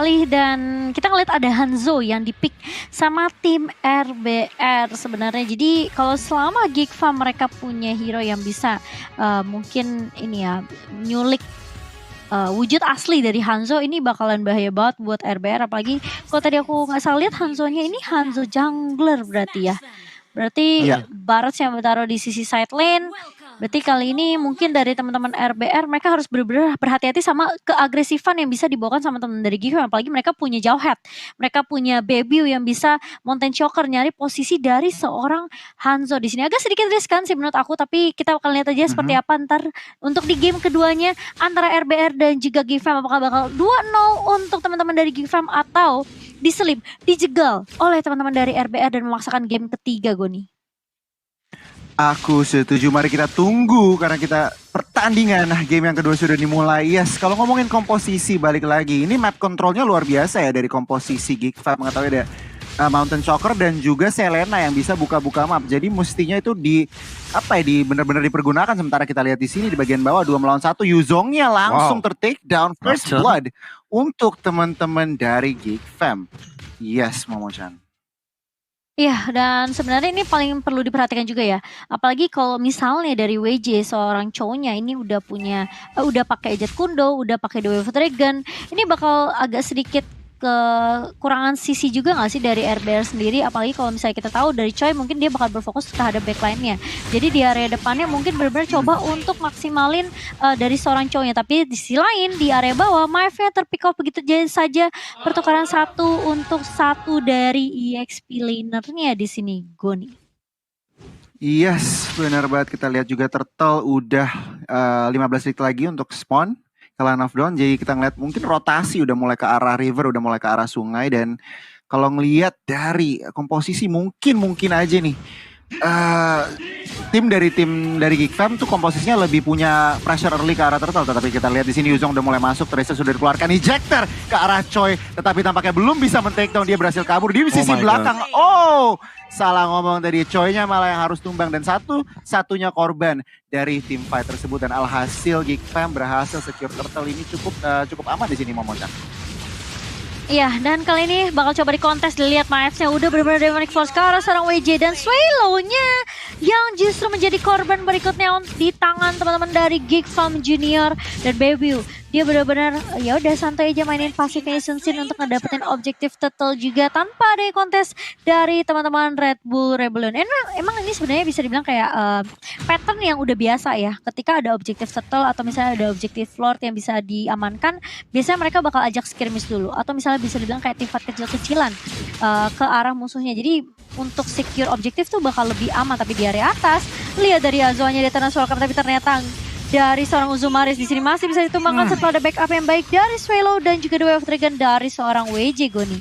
sekali dan kita ngeliat ada Hanzo yang dipick sama tim RBR sebenarnya. Jadi kalau selama Geek Farm mereka punya hero yang bisa mungkin ini ya nyulik wujud asli dari Hanzo, ini bakalan bahaya banget buat RBR. Apalagi kalau tadi aku nggak salah lihat Hanzonya ini Hanzo jungler berarti ya. Berarti Barats yang bertaruh di sisi side lane. Berarti kali ini mungkin dari teman-teman RBR mereka harus benar-benar berhati-hati sama keagresifan yang bisa dibawakan sama teman dari Geek Farm. Apalagi mereka punya Jauh Head, mereka punya Bebiu yang bisa Mountain Choker nyari posisi dari seorang Hanzo di sini. Agak sedikit riskan sih menurut aku, tapi kita akan lihat aja seperti apa ntar untuk di game keduanya antara RBR dan juga Geek Farm. Apakah bakal 2-0 untuk teman-teman dari Geek Farm atau diselip, dijegal oleh teman-teman dari RBR dan memaksakan game ketiga, Goni? Aku setuju, mari kita tunggu karena kita pertandingan game yang kedua sudah dimulai. Yes, kalau ngomongin komposisi balik lagi, ini map controlnya luar biasa ya dari komposisi Geek Farm. Mengetahui ada Mountain Choker dan juga Selena yang bisa buka-buka map. Jadi mestinya itu benar-benar dipergunakan. Sementara kita lihat di sini di bagian bawah 2 melawan 1, Yuzongnya langsung ter-take down first blood untuk teman-teman dari Geek Farm. Yes, Momo-chan. Iya, dan sebenarnya ini paling perlu diperhatikan juga ya. Apalagi kalau misalnya dari WJ seorang cowoknya ini udah punya, udah pakai Jet Kundo, udah pakai The Wave of Dragon. Ini bakal agak sedikit kekurangan sisi juga nggak sih dari RBR sendiri, apalagi kalau misalnya kita tahu dari Choi mungkin dia bakal berfokus terhadap backline-nya. Jadi di area depannya mungkin benar-benar coba untuk maksimalin dari seorang cowoknya, tapi di sisi lain di area bawah Maeve terpick off begitu saja, pertukaran 1 untuk 1 dari EXP lanernya di sini, Goni. Yes, benar banget. Kita lihat juga Turtle udah 15 detik lagi untuk spawn ke Land of Dawn. Jadi kita ngeliat mungkin rotasi udah mulai ke arah river, udah mulai ke arah sungai. Dan kalau ngelihat dari komposisi mungkin aja nih tim dari Geek Farm tuh komposisinya lebih punya pressure early ke arah Turtle. Tetapi kita lihat di sini Yuzong udah mulai masuk, Tracer sudah dikeluarkan, ejector ke arah Choi, tetapi tampaknya belum bisa men-take down, dia berhasil kabur di sisi belakang. Salah ngomong tadi, Choi-nya malah yang harus tumbang dan satu-satunya korban dari tim fight tersebut. Dan alhasil Geek Farm berhasil secure Turtle ini cukup aman di sini, Momo-chan. Iya, dan kali ini bakal coba di kontes, dilihat Maeve-nya udah benar-benar demonic force ke arah seorang WJ, dan Swallow-nya yang justru menjadi korban berikutnya di tangan teman-teman dari Geek Farm Junior dan Bebiu. Dia benar-benar ya udah santai aja mainin passive Nation Sin untuk ngedapetin objektif Turtle juga tanpa ada kontes dari teman-teman Red Bull Rebellion. Emang ini sebenarnya bisa dibilang kayak pattern yang udah biasa ya. Ketika ada objektif Turtle atau misalnya ada objektif Lord yang bisa diamankan, biasanya mereka bakal ajak skirmish dulu, atau misalnya bisa dibilang kayak tim fight kecil-kecilan ke arah musuhnya. Jadi untuk secure objektif tuh bakal lebih aman. Tapi di area atas, lihat dari Azoanya di Eternal Welcome, tapi ternyata dari seorang Uzumaris di sini masih bisa ditumbangkan setelah ada backup yang baik dari Swallow dan juga The Wave of Dragon dari seorang WJ, Goni.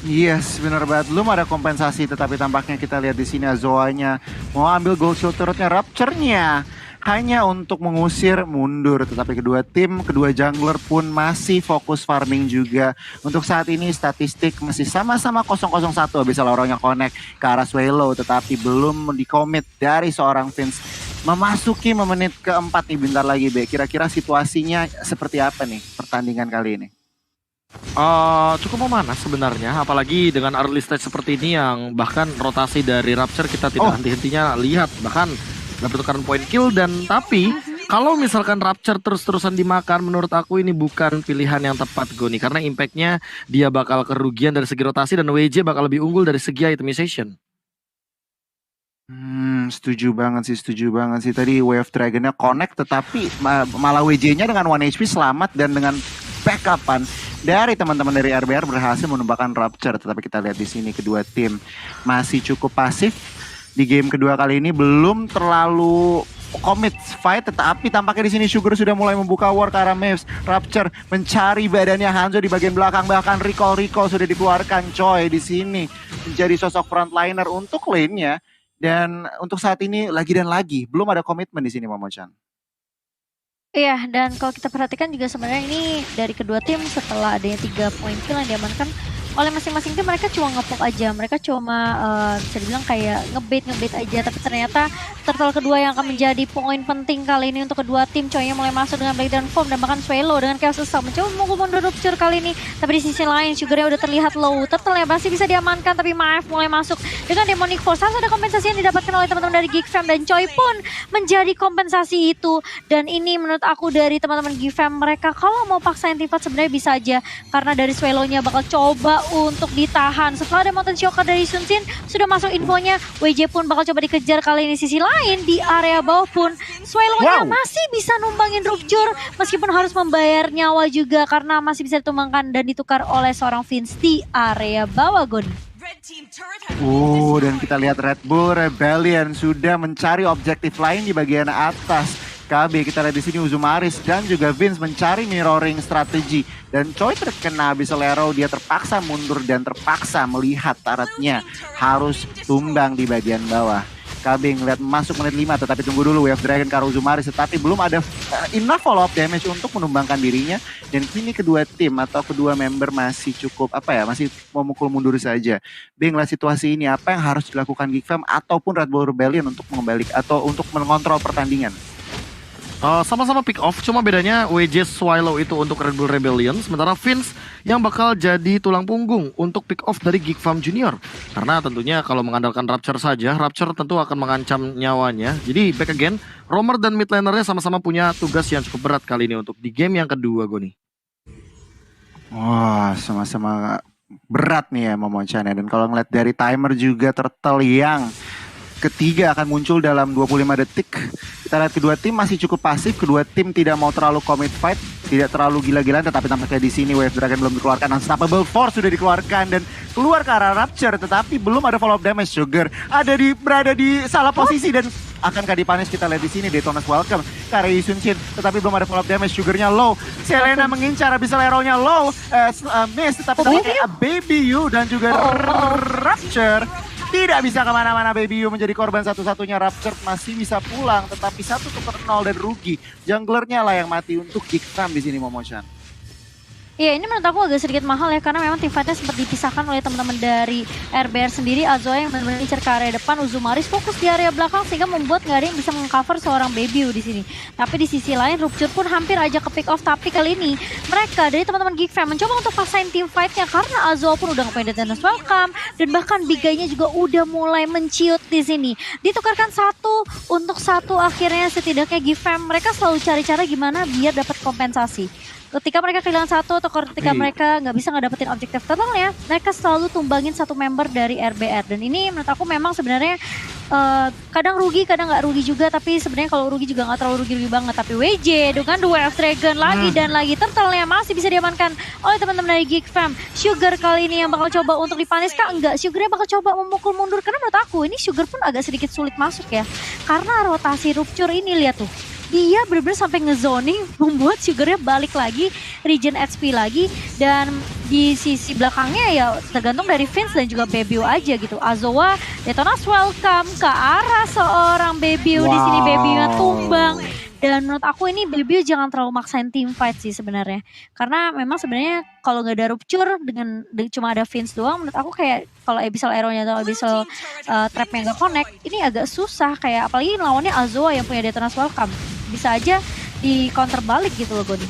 Yes, benar banget. Belum ada kompensasi, tetapi tampaknya kita lihat di sini Azoanya mau ambil gold shield turretnya, Rapture-nya hanya untuk mengusir mundur. Tetapi kedua jungler pun masih fokus farming juga. Untuk saat ini statistik masih sama-sama 0-0-1. Bisa lah orangnya connect ke arah Swallow, tetapi belum di-commit dari seorang Vince. Memasuki menit keempat nih bentar lagi, Be. Kira-kira situasinya seperti apa nih pertandingan kali ini? Cukup memanas sebenarnya, apalagi dengan early stage seperti ini yang bahkan rotasi dari Rapture kita tidak henti-hentinya lihat, bahkan dapat tukaran point kill. Dan tapi kalau misalkan Rapture terus-terusan dimakan, menurut aku ini bukan pilihan yang tepat, Goni, karena impactnya dia bakal kerugian dari segi rotasi dan WJ bakal lebih unggul dari segi itemization. Setuju banget sih. Tadi Wave Dragon-nya connect, tetapi malah WJ-nya dengan 1 HP selamat dan dengan backupan dari teman-teman dari RBR berhasil menumbangkan Rapture. Tetapi kita lihat di sini kedua tim masih cukup pasif. Di game kedua kali ini belum terlalu commit fight, tetapi tampaknya di sini Sugar sudah mulai membuka war ke arah Maves. Rapture mencari badannya Hanzo di bagian belakang, bahkan recall sudah dikeluarkan. Choi di sini menjadi sosok frontliner untuk lane-nya. Dan untuk saat ini lagi belum ada komitmen di sini, Momo-chan. Iya, dan kalau kita perhatikan juga sebenarnya ini dari kedua tim setelah adanya 3 poin kill yang diamankan oleh masing-masing tim. Mereka cuma ngepok aja, mereka cuma bisa dibilang kayak ngebait aja, tapi ternyata turtle kedua yang akan menjadi poin penting kali ini untuk kedua tim. Coynya mulai masuk dengan breakdown form dan bahkan Swelo dengan Chaos Assault mencoba memukul mundur Rupture kali ini, tapi di sisi lain Sugarnya udah terlihat low. Turtle ya masih bisa diamankan, tapi Maef mulai masuk dengan Demonic Force. Harus ada kompensasi yang didapatkan oleh teman-teman dari Geek Fam, dan Choi pun menjadi kompensasi itu. Dan ini menurut aku dari teman-teman Geek Fam, mereka kalau mau paksain Tifat sebenarnya bisa aja, karena dari Swelo-nya bakal coba untuk ditahan. Setelah ada Mountain Shocker dari Sun Sin, sudah masuk infonya, WJ pun bakal coba dikejar kali ini. Sisi lain di area bawah pun Swelo-nya masih bisa numbangin Rupture, meskipun harus membayar nyawa juga karena masih bisa ditumbangkan dan ditukar oleh seorang Vince di area bawah, Gon. Dan kita lihat Red Bull Rebellion sudah mencari objektif lain di bagian atas. KB kita lihat di sini Uzumaris dan juga Vince mencari mirroring strategi, dan Choi terkena Abyssal Arrow, dia terpaksa mundur dan terpaksa melihat turretnya harus tumbang di bagian bawah. KB ngeliat masuk menit 5, tetapi tunggu dulu Wave Dragon ke Uzumaris, tetapi belum ada enough follow up damage untuk menumbangkan dirinya. Dan kini kedua tim atau kedua member masih cukup masih memukul mundur saja. Ngeliat situasi ini, apa yang harus dilakukan Geek Fam ataupun Red Bull Rebellion untuk mengembalik atau untuk mengontrol pertandingan? Sama-sama pick off, cuma bedanya WJ Swallow itu untuk Red Bull Rebellion, sementara Vince yang bakal jadi tulang punggung untuk pick off dari Geek Fam Junior. Karena tentunya kalau mengandalkan Rapture saja, Rapture tentu akan mengancam nyawanya. Jadi back again, Romer dan mid lanernya sama-sama punya tugas yang cukup berat kali ini untuk di game yang kedua, Goni. Wah, sama-sama berat nih ya Momochan ya. Dan kalau ngeliat dari timer juga, Turtle yang ketiga akan muncul dalam 25 detik. Kita lihat kedua tim masih cukup pasif, kedua tim tidak mau terlalu commit fight, tidak terlalu gila-gilaan, tetapi tampaknya di sini Wave Dragon belum dikeluarkan, Unstoppable Force sudah dikeluarkan dan keluar ke arah Rapture, tetapi belum ada follow up damage. Sugar berada di salah posisi dan akankah dipanis? Kita lihat di sini Daytona's Welcome ke arah Sun Sin, tetapi belum ada follow up damage. Sugarnya low, Selena mengincar, Abyssal Arrow-nya low, miss, tetapi tampaknya Baby You dan juga Rapture tidak bisa kemana-mana. Baby You menjadi korban satu-satunya. Rapture masih bisa pulang, tetapi 1-0 dan rugi. Junglernya lah yang mati untuk Geek Fam di sini, Momochan. Iya, ini menurut aku agak sedikit mahal ya, karena memang tim fightnya sempat dipisahkan oleh teman-teman dari RBR sendiri. Azoa yang benar-benar incer ke area depan, Uzumaris fokus di area belakang sehingga membuat nggak ada yang bisa mengcover seorang Baby You di sini. Tapi di sisi lain Rupture pun hampir aja ke pick off, tapi kali ini mereka dari teman-teman Geek Fam mencoba untuk paksain tim fightnya karena Azoa pun udah ngepoint Daytona's Welcome dan bahkan biganya juga udah mulai menciut di sini. Ditukarkan 1 untuk 1 akhirnya. Setidaknya Geek Fam mereka selalu cari cara gimana biar dapat kompensasi. Ketika mereka kehilangan 1 atau ketika mereka nggak bisa ngedapetin objektif totalnya, mereka selalu tumbangin 1 member dari RBR. Dan ini menurut aku memang sebenarnya kadang rugi, kadang nggak rugi juga. Tapi sebenarnya kalau rugi juga nggak terlalu rugi banget. Tapi WJ dengan Wave Dragon lagi dan lagi, turtle-nya masih bisa diamankan oleh teman-teman dari Geek Fam. Sugar kali ini yang bakal coba untuk dipanis kah? Enggak, Sugarnya bakal coba memukul mundur. Karena menurut aku ini Sugar pun agak sedikit sulit masuk ya. Karena rotasi Rupture ini, lihat tuh. Dia benar-benar sampai ngezoning, membuat Sugarnya balik lagi, regen HP lagi, dan di sisi belakangnya ya tergantung dari Vince dan juga Baby You aja gitu. Azoa, Daytona's Welcome ke arah seorang Baby You. Di sini Baby You tumbang. Dan menurut aku ini Baby You jangan terlalu maksain team fight sih sebenarnya. Karena memang sebenarnya kalau nggak ada Rupture dengan cuma ada Vince doang, menurut aku kayak kalau Abyssal Arrow-nya atau Abyssal Trap-nya nggak connect, ini agak susah. Kayak apalagi lawannya Azoa yang punya Daytona's Welcome. Bisa aja di counter balik gitu loh, Goni.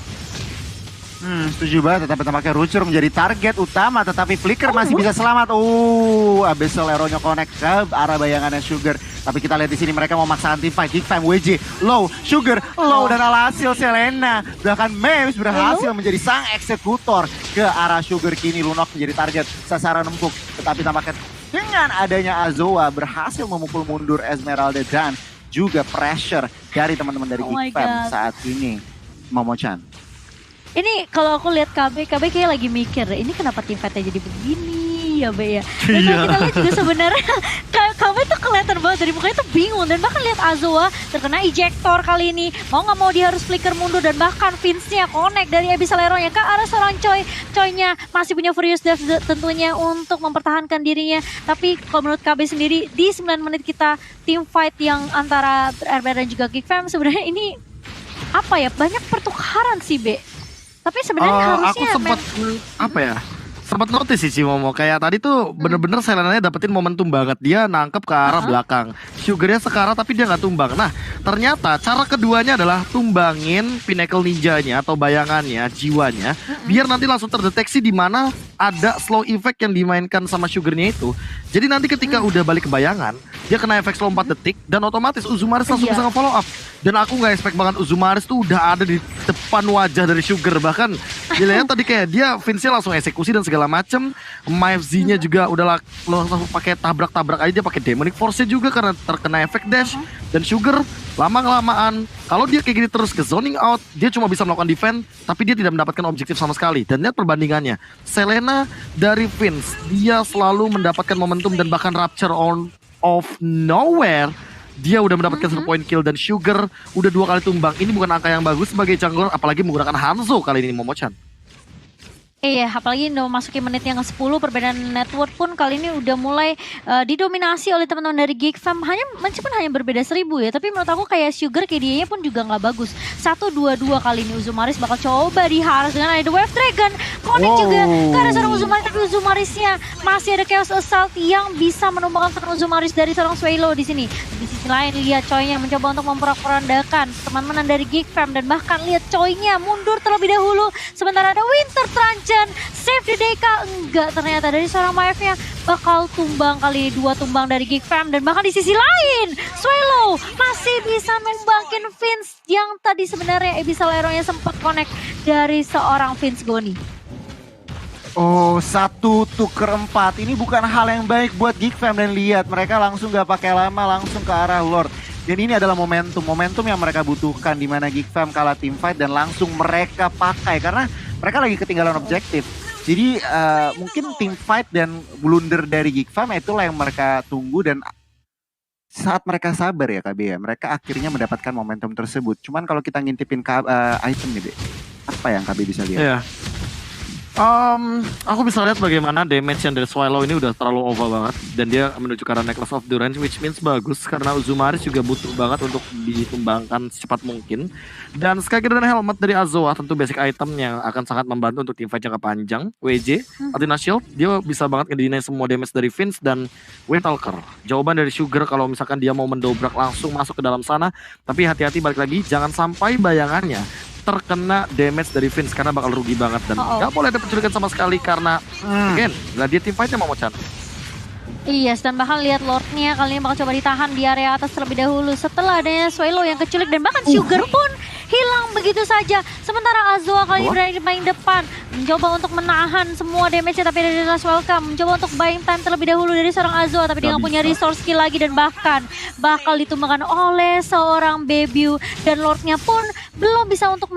Setuju banget, tetapi tampaknya Rupture menjadi target utama, tetapi Flicker masih bisa selamat. Abyssal Arrow-nya connect ke arah bayangannya Sugar. Tapi kita lihat di sini mereka mau maksa anti fight. Geek Fam, WJ, low, Sugar, low, dan alhasil Selena. Bahkan Maves berhasil menjadi sang eksekutor ke arah Sugar. Kini Lunok menjadi target sasaran empuk. Tetapi tampaknya dengan adanya Azoa berhasil memukul mundur Esmeralda dan juga pressure dari teman-teman dari Geek Fam saat ini, Momochan. Ini kalau aku lihat KB kayak lagi mikir, ini kenapa tim fightnya jadi begini ya, Be ya. Dan kalau kita lihat juga sebenarnya KB tuh kelihatan banget dari mukanya tuh bingung. Dan bahkan lihat Azoa terkena ejector kali ini, mau nggak mau dia harus flicker mundur, dan bahkan Vince-nya connect dari Abyssal Arrow-nya ke arah seorang Choi-nya masih punya Furious Death tentunya untuk mempertahankan dirinya. Tapi kalau menurut KB sendiri di 9 menit kita team fight yang antara RBR dan juga Geek Fam, sebenarnya ini apa ya, banyak pertukaran sih, Be. Tapi sebenarnya harusnya aku sempat sempat notice sih Cimomo, kayak tadi tuh bener-bener Selenanya dapetin momentum banget, dia nangkep ke arah belakang, Sugarnya sekarang tapi dia nggak tumbang. Nah ternyata cara keduanya adalah tumbangin Pinnacle Ninjanya atau bayangannya, jiwanya, biar nanti langsung terdeteksi di mana ada slow effect yang dimainkan sama Sugarnya itu. Jadi nanti ketika udah balik ke bayangan, dia kena efek slow 4 detik dan otomatis Uzumaris langsung bisa nge-follow up. Dan aku nggak expect banget Uzumaris tuh udah ada di depan wajah dari Sugar, bahkan dilihat tadi kayak dia Vince-nya langsung eksekusi dan segala macem. MFZ-nya juga udah langsung pakai tabrak-tabrak aja, dia pakai Demonic Force-nya juga karena terkena efek dash. Dan Sugar lama-kelamaan kalau dia kayak gini terus ke zoning out, dia cuma bisa melakukan defense tapi dia tidak mendapatkan objektif sama sekali. Dan lihat perbandingannya, Selena dari Vince, dia selalu mendapatkan momentum dan bahkan Rapture on of nowhere dia udah mendapatkan 1 point kill dan Sugar udah 2 kali tumbang. Ini bukan angka yang bagus sebagai jungler, apalagi menggunakan Hanzo kali ini Momo-chan. Iya, apalagi udah masukin menit yang ke-10, perbedaan network pun kali ini udah mulai didominasi oleh teman-teman dari Geek Fam. Meskipun hanya berbeda 1000 ya, tapi menurut aku kayak Sugar kayak dianya pun juga nggak bagus. 1-2-2 kali ini Uzumaris bakal coba diharas dengan ada Wave Dragon. Connect juga ke arah seorang Uzumaris, tapi Uzumarisnya masih ada Chaos Assault yang bisa menumbangkan seorang Uzumaris dari seorang Swallow di sini. Di sisi lain lihat Choi-nya mencoba untuk memperandakan teman-teman dari Geek Fam dan bahkan lihat Choi-nya mundur terlebih dahulu. Sementara ada Winter Truncheon save di DK, enggak ternyata dari seorang Maeve-nya bakal tumbang kali ini, 2 tumbang dari Geek Fam. Dan bahkan di sisi lain Swallow masih bisa numbangkin Vince yang tadi sebenarnya Abyssal Arrow-nya sempat connect dari seorang Vince Goni. Oh, 1-4 ini bukan hal yang baik buat Geek Fam, dan lihat mereka langsung gak pakai lama langsung ke arah Lord. Dan ini adalah momentum yang mereka butuhkan, di mana Geek Fam kalah team fight dan langsung mereka pakai karena mereka lagi ketinggalan objektif. Jadi mungkin team fight dan blunder dari Geek Fam itulah yang mereka tunggu, dan saat mereka sabar ya KB ya, mereka akhirnya mendapatkan momentum tersebut. Cuman kalau kita ngintipin item nih, apa yang KB bisa lihat? Iya. Aku bisa lihat bagaimana damage yang dari Swallow ini udah terlalu over banget. Dan dia menuju ke arah Necklace of Durance, which means bagus karena Uzumaris juga butuh banget untuk ditumbangkan secepat mungkin. Dan Sky dan Helmet dari Azoa tentu basic item yang akan sangat membantu untuk teamfight jangka panjang. WJ, Athena Shield, dia bisa banget ngedinain semua damage dari Vince dan Windtalker. Jawaban dari Sugar kalau misalkan dia mau mendobrak langsung masuk ke dalam sana. Tapi hati-hati, balik lagi, jangan sampai bayangannya terkena damage dari Vince karena bakal rugi banget. Dan gak boleh ada penculikan sama sekali karena again, gak dia teamfightnya Momo-chan. Iya, dan bahkan lihat Lordnya kali ini bakal coba ditahan di area atas terlebih dahulu setelah adanya Swallow yang keculik, dan bahkan Sugar pun hilang begitu saja. Sementara Azoa kali ini berada di paling depan, mencoba untuk menahan semua damage-nya, tapi dari Last Welcome mencoba untuk buying time terlebih dahulu dari seorang Azoa, tapi dia nggak punya resource skill lagi dan bahkan bakal ditumbangkan oleh seorang Bebu, dan Lordnya pun belum bisa untuk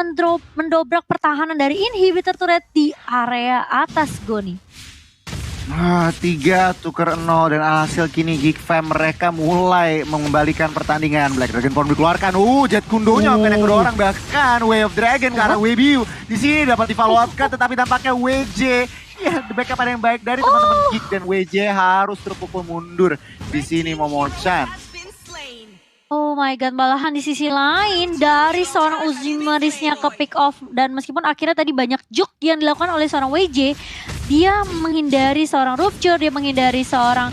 mendobrak pertahanan dari inhibitor turret di area atas Goni. 3-0 dan alhasil kini Geek Fam mereka mulai mengembalikan pertandingan. Black Dragon Form dikeluarkan. Jet Kundonya kena kedua orang, bahkan Way of Dragon ke arah Webiu. Di sini dapat di follow up kan, tetapi tampaknya WJ ya backup ada yang baik dari teman-teman Geek, dan WJ harus terpukul mundur di sini Momo-chan. Oh my god, malahan di sisi lain dari seorang Uzumarisnya ke pick off, dan meskipun akhirnya tadi banyak juke yang dilakukan oleh seorang WJ, dia menghindari seorang Rupture, dia menghindari seorang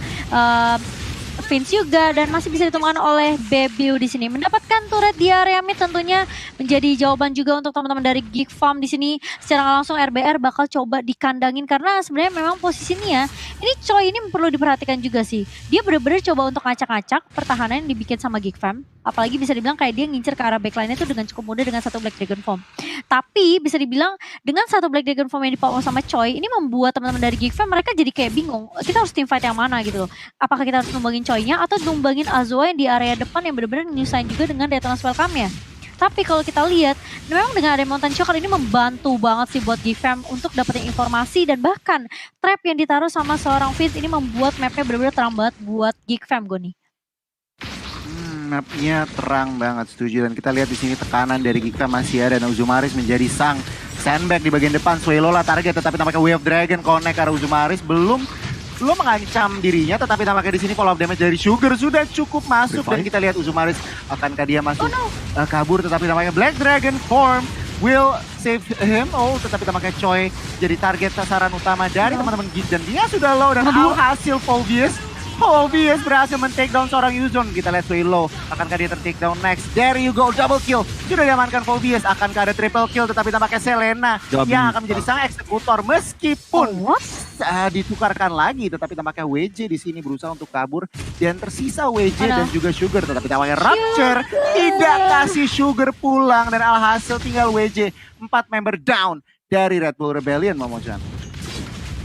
Vince juga, dan masih bisa ditemukan oleh Bebu di sini. Mendapatkan turret di area mid tentunya menjadi jawaban juga untuk teman-teman dari Geek Farm di sini. Secara langsung RBR bakal coba dikandangin karena sebenarnya memang posisinya ini Choi ini perlu diperhatikan juga sih. Dia benar-benar coba untuk ngacak-ngacak pertahanan yang dibikin sama Geek Farm. Apalagi bisa dibilang kayak dia ngincer ke arah backline itu dengan cukup mudah dengan 1 Black Dragon Form. Tapi bisa dibilang dengan 1 Black Dragon Form yang dipower sama Choi, ini membuat teman-teman dari Geek Farm mereka jadi kayak bingung. Kita harus teamfight yang mana gitu loh. Apakah kita harus numbangin Choi-nya atau numbangin Azoa yang di area depan yang benar-benar nyusahin juga dengan Detona's Welcome-nya. Tapi kalau kita lihat, memang dengan ada Mountain Shock ini membantu banget sih buat Geek Farm untuk dapetin informasi, dan bahkan trap yang ditaruh sama seorang Vince ini membuat mapnya benar-benar terang banget buat Geek Farm, Goni. Mapnya terang banget, setuju. Dan kita lihat di sini tekanan dari Geek Fam masih ada, dan Uzumaris menjadi sang sandbag di bagian depan. Swallow lah target, tetapi tampaknya Way of Dragon connect karena Uzumaris belum mengancam dirinya, tetapi tampaknya di sini follow up damage dari Sugar sudah cukup masuk. Dan kita lihat Uzumaris akankah dia masuk kabur, tetapi tampaknya Black Dragon Form will save him. Oh, tetapi tampaknya Choi jadi target sasaran utama dari teman-teman Geek. Dan dia sudah low dan alhasil Phobius berhasil men-take down seorang Yuzon. Kita lihat Sway low. Akankah dia ter-take down next? There you go, double kill. Sudah diamankan Phobius. Akankah ada triple kill? Tetapi tampaknya Selena yang akan menjadi sang eksekutor. Meskipun ditukarkan lagi. Tetapi tampaknya WJ di sini berusaha untuk kabur. Dan tersisa WJ dan juga Sugar. Tetapi tampaknya Rapture tidak kasih Sugar pulang. Dan alhasil tinggal WJ. 4 member down dari Red Bull Rebellion, Momochan.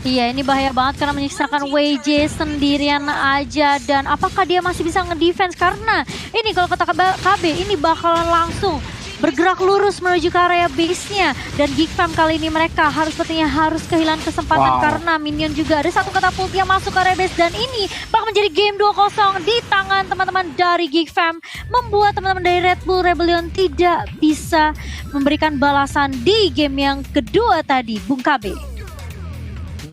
Iya, ini bahaya banget karena menyiksakan WJ sendirian aja. Dan apakah dia masih bisa ngedefense? Karena ini kalau kata KB, ini bakalan langsung bergerak lurus menuju ke area base-nya. Dan Geek Fam kali ini mereka sepertinya harus kehilangan kesempatan karena minion juga ada satu katapult yang masuk ke area base. Dan ini bakal menjadi game 2-0 di tangan teman-teman dari Geek Fam. Membuat teman-teman dari Red Bull Rebellion tidak bisa memberikan balasan di game yang kedua tadi, Bung KB.